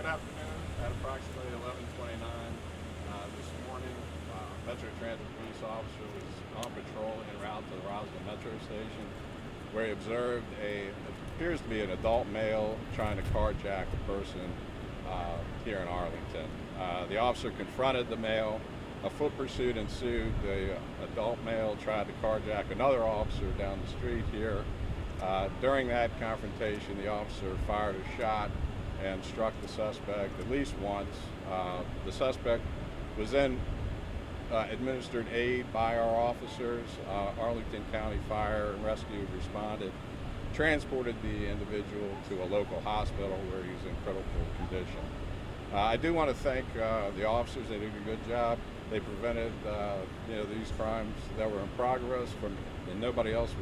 afternoon at approximately 11:29 this morning. Metro Transit police officer was on patrol en route to the Rosslyn Metro Station, where he observed it appears to be an adult male trying to carjack a person here in Arlington. The officer confronted the male. A foot pursuit ensued. The adult male tried to carjack another officer down the street here. During that confrontation, the officer fired a shot and struck the suspect at least once. The suspect was then administered aid by our officers. Arlington County Fire and Rescue responded, transported the individual to a local hospital where he's in critical condition. I do want to thank the officers. They did a good job. They prevented these crimes that were in progress and nobody else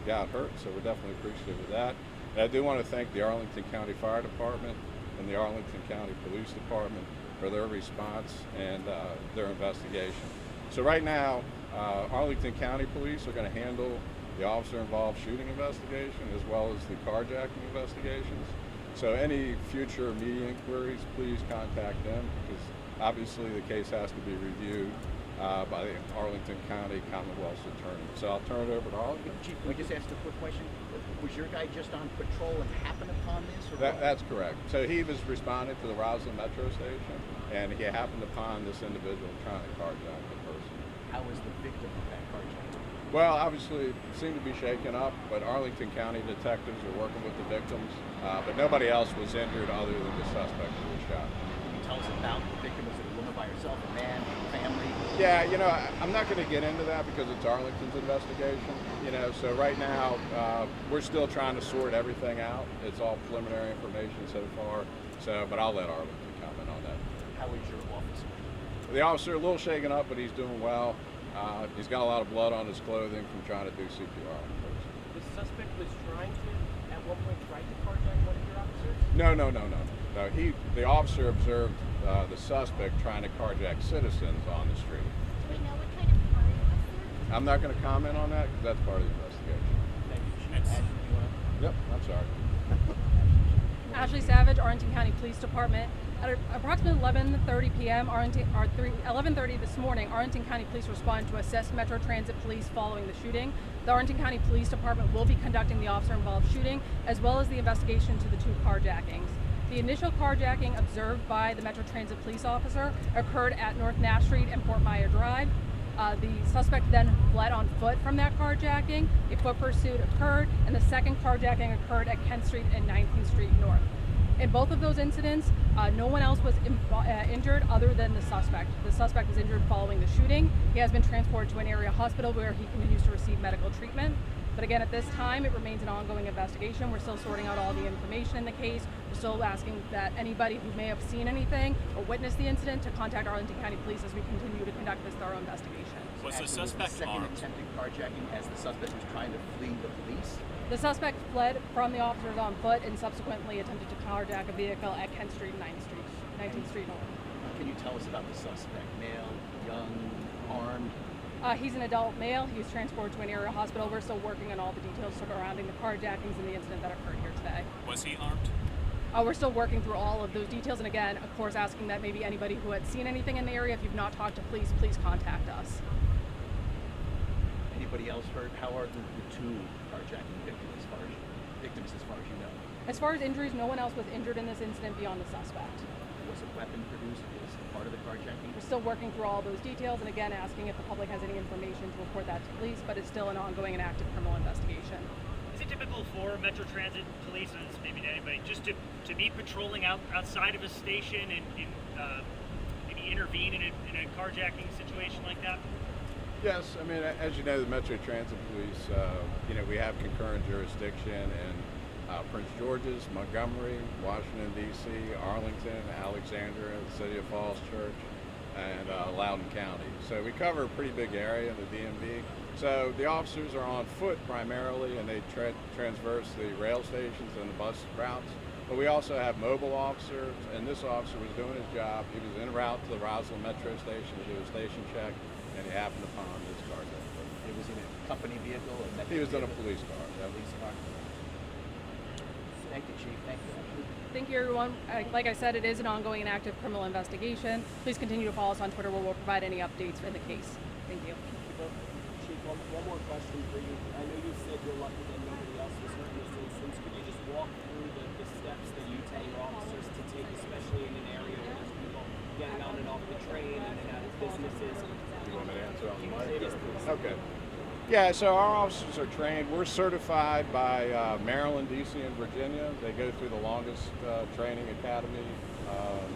got hurt, so we're definitely appreciative of that. And I do want to thank the Arlington County Fire Department and the Arlington County Police Department for their response and their investigation. So right now, Arlington County Police are going to handle the officer-involved shooting investigation as well as the carjacking investigations. So any future media inquiries, please contact them, because obviously the case has to be reviewed by the Arlington County Commonwealth's attorney. So I'll turn it over to Arlington. Chief, can we just ask a quick question? Was your guy just on patrol and happened upon this? Or That's correct. So he was responding to the Rosslyn Metro Station, and he happened upon this individual trying to carjack the person. How was the victim of that carjacking? Well, obviously, it seemed to be shaken up, but Arlington County detectives are working with the victims, but nobody else was injured other than the suspect who was shot. Can you tell us about the victim? Was it a woman by herself, a man, family? Yeah, I'm not going to get into that because it's Arlington's investigation. So right now, we're still trying to sort everything out. It's all preliminary information so far. But I'll let Arlington comment on that. How is your officer? The officer, a little shaken up, but he's doing well. He's got a lot of blood on his clothing from trying to do CPR on the person. The suspect was trying to, at one point, try to carjack one of your officers? No. The officer observed the suspect trying to carjack citizens on the street. Do we know what kind of car it was, sir? I'm not going to comment on that because that's part of the investigation. Thank you, Chief. Ashley, do you want to? Yep, I'm sorry. Ashley Savage, Arlington County Police Department. At approximately 11:30 p.m., 11:30 this morning, Arlington County Police responded to assess Metro Transit Police following the shooting. The Arlington County Police Department will be conducting the officer-involved shooting, as well as the investigation to the two carjackings. The initial carjacking observed by the Metro Transit Police officer occurred at North Nash Street and Fort Myer Drive. The suspect then fled on foot from that carjacking. A foot pursuit occurred, and the second carjacking occurred at Kent Street and 19th Street North. In both of those incidents, no one else was injured other than the suspect. The suspect was injured following the shooting. He has been transported to an area hospital where he continues to receive medical treatment. But again, at this time, it remains an ongoing investigation. We're still sorting out all the information in the case. We're still asking that anybody who may have seen anything or witnessed the incident to contact Arlington County Police as we continue to conduct this thorough investigation. Was the suspect second armed? attempted carjacking as the suspect was trying to flee the police? The suspect fled from the officers on foot and subsequently attempted to carjack a vehicle at Kent Street and 19th Street North. Can you tell us about the suspect? Male, young, armed? He's an adult male. He was transported to an area hospital. We're still working on all the details surrounding the carjackings and the incident that occurred here today. Was he armed? We're still working through all of those details, and again, of course, asking that maybe anybody who had seen anything in the area, if you've not talked to police, please contact us. Anybody else hurt? How are the two carjacking victims as far as you know? As far as injuries, no one else was injured in this incident beyond the suspect. Was a weapon produced as part of the carjacking? We're still working through all those details, and again, asking if the public has any information to report that to police, but it's still an ongoing and active criminal investigation. Is it typical for Metro Transit Police, and maybe to anybody, just to be patrolling outside of a station and maybe intervene in a carjacking situation like that? Yes, I mean, as you know, the Metro Transit Police, we have concurrent jurisdiction in Prince George's, Montgomery, Washington, D.C., Arlington, Alexandria, the City of Falls Church, and Loudoun County. So we cover a pretty big area in the DMV. So the officers are on foot primarily, and they transverse the rail stations and the bus routes. But we also have mobile officers, and this officer was doing his job. He was en route to the Rosslyn Metro Station to do a station check, and he happened upon this carjack. It was in a company vehicle? He was in a police car. Police car. Thank you, Chief. Thank you. Thank you, everyone. Like I said, it is an ongoing and active criminal investigation. Please continue to follow us on Twitter where we'll provide any updates in the case. Thank you. Chief, one more question for you. I know you said you're lucky that nobody else was hurt in this instance. Could you just walk through the steps that you tell your officers to take, especially in an area where there's people getting on and off the train and out of businesses? You want me to answer on the mic? It is or- Okay. Yeah, so our officers are trained. We're certified by Maryland, DC, and Virginia. They go through the longest training academy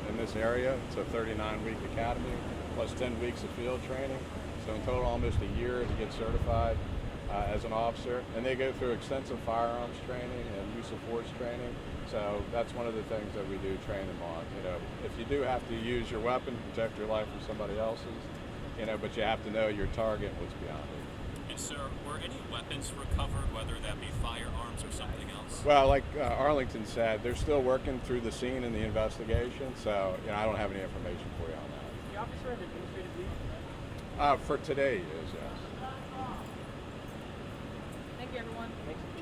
in this area. It's a 39-week academy plus 10 weeks of field training. So in total, almost a year to get certified as an officer. And they go through extensive firearms training and use of force training. So that's one of the things that we do train them on. You know, if you do have to use your weapon, protect your life from somebody else's, you know, but you have to know your target and what's beyond it. And sir, were any weapons recovered, whether that be firearms or something else? Well, like Arlington said, they're still working through the scene and the investigation, so you know, I don't have any information for you on that. The officer has administrative leave. For today, he is, yes. Thank you, everyone. Thank you.